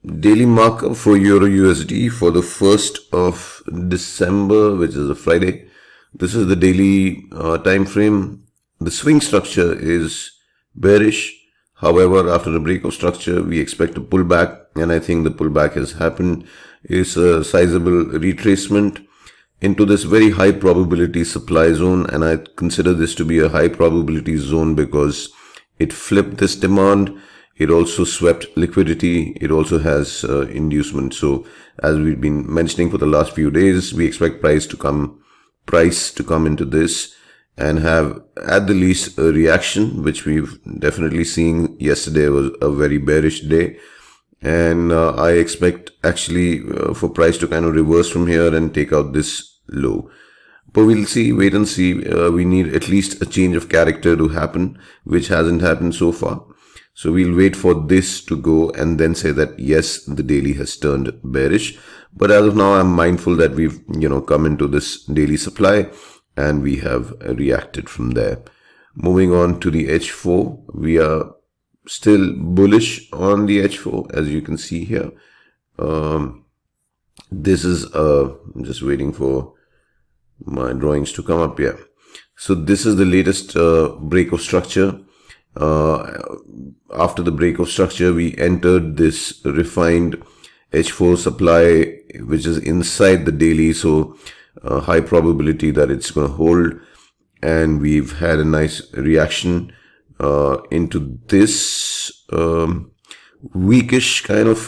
daily markup for EURUSD for the 1st of December, which is a Friday. This is the daily time frame. The swing structure is bearish. However, after the break of structure, we expect a pullback, and I think the pullback has happened. It's a sizable retracement into this very high probability supply zone, and I consider this to be a high probability zone because it flipped this demand. It also swept liquidity. It also has inducement. So as we've been mentioning for the last few days, we expect price to come into this and have at the least a reaction, which we've definitely seen. Yesterday was a very bearish day, and I expect actually for price to kind of reverse from here and take out this low. But we'll see, wait and see. We need at least a change of character to happen, which hasn't happened so far. So we'll wait for this to go and then say that yes, the daily has turned bearish. But as of now, I'm mindful that we've come into this daily supply and we have reacted from there. Moving on to the H4, we are still bullish on the H4, as you can see here. This is I'm just waiting for my drawings to come up here. So this is the latest break of structure. After the break of structure, we entered this refined H4 supply, which is inside the daily, so high probability that it's going to hold, and we've had a nice reaction into this weakish kind of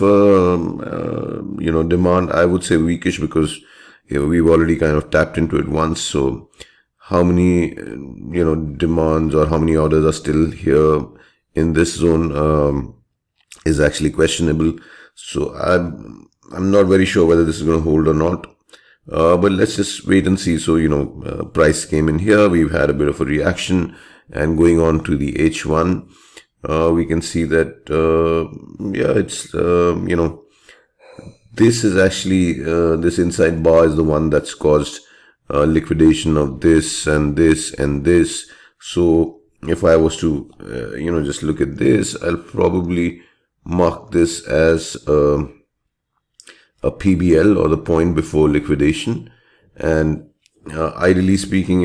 demand. I would say weakish because we've already kind of tapped into it once. So how many demands or how many orders are still here in this zone is actually questionable. So I'm not very sure whether this is going to hold or not. But let's just wait and see. So price came in here. We've had a bit of a reaction, and going on to the H1, we can see that it's this is actually this inside bar is the one that's caused liquidation of this and this and this. So if I was to just look at this, I'll probably mark this as a PBL, or the point before liquidation. And ideally speaking,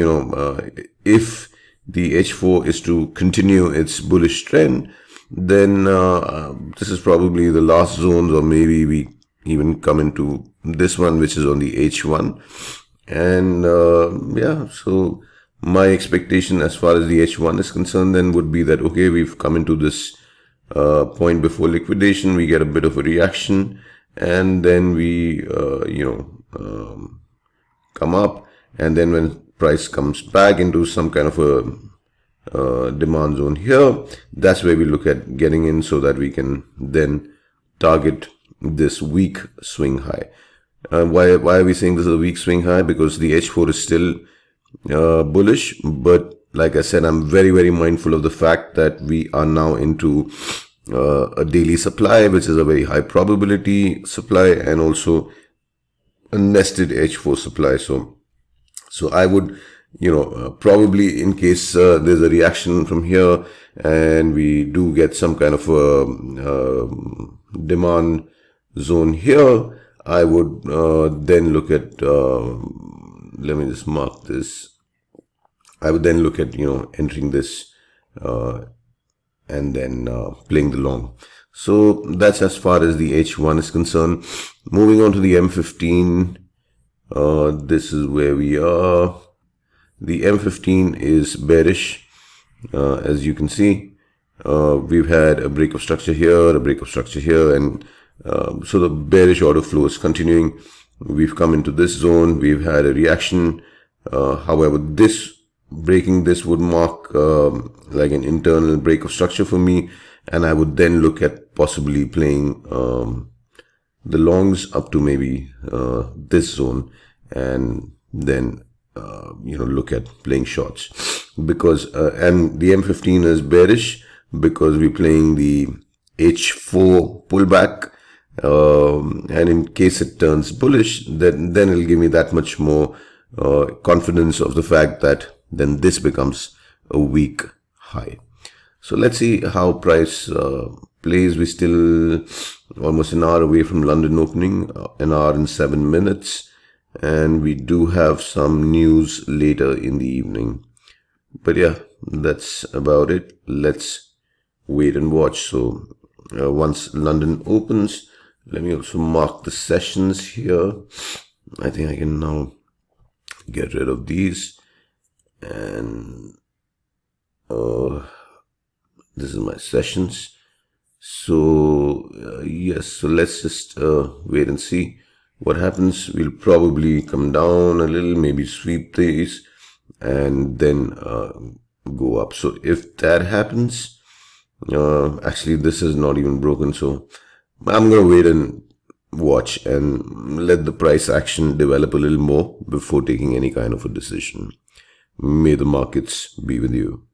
if the H4 is to continue its bullish trend, then this is probably the last zones, or maybe we even come into this one, which is on the H1. And so my expectation as far as the H1 is concerned then would be that, okay, we've come into this point before liquidation, we get a bit of a reaction, and then we come up, and then when price comes back into some kind of a demand zone here, that's where we look at getting in, so that we can then target this weak swing high. Why are we saying this is a weak swing high? Because the H4 is still bullish, but like I said, I'm very, very mindful of the fact that we are now into a daily supply, which is a very high probability supply, and also a nested H4 supply. So I would, probably, in case there's a reaction from here and we do get some kind of a demand zone here, I would then look at, let me just mark this. I would then look at, entering this and then playing the long. So that's as far as the H1 is concerned. Moving on to the M15, this is where we are. The M15 is bearish, as you can see. We've had a break of structure here, a break of structure here, and so the bearish order flow is continuing. We've come into this zone. We've had a reaction. However, breaking this would mark like an internal break of structure for me, and I would then look at possibly playing the longs up to maybe this zone, and then look at playing shorts, because and the M15 is bearish because we're playing the H4 pullback, and in case it turns bullish, then it'll give me that much more confidence of the fact that then this becomes a weak high. So let's see how price plays. We're still almost an hour away from London opening, an hour and 7 minutes, and we do have some news later in the evening. But yeah, that's about it. Let's wait and watch. So once London opens, let me also mark the sessions here. I think I can now get rid of these, and this is my sessions. So yes, so let's just wait and see what happens. We'll probably come down a little, maybe sweep these, and then go up. So if that happens, actually this is not even broken, so I'm gonna wait and watch and let the price action develop a little more before taking any kind of a decision. May the markets be with you.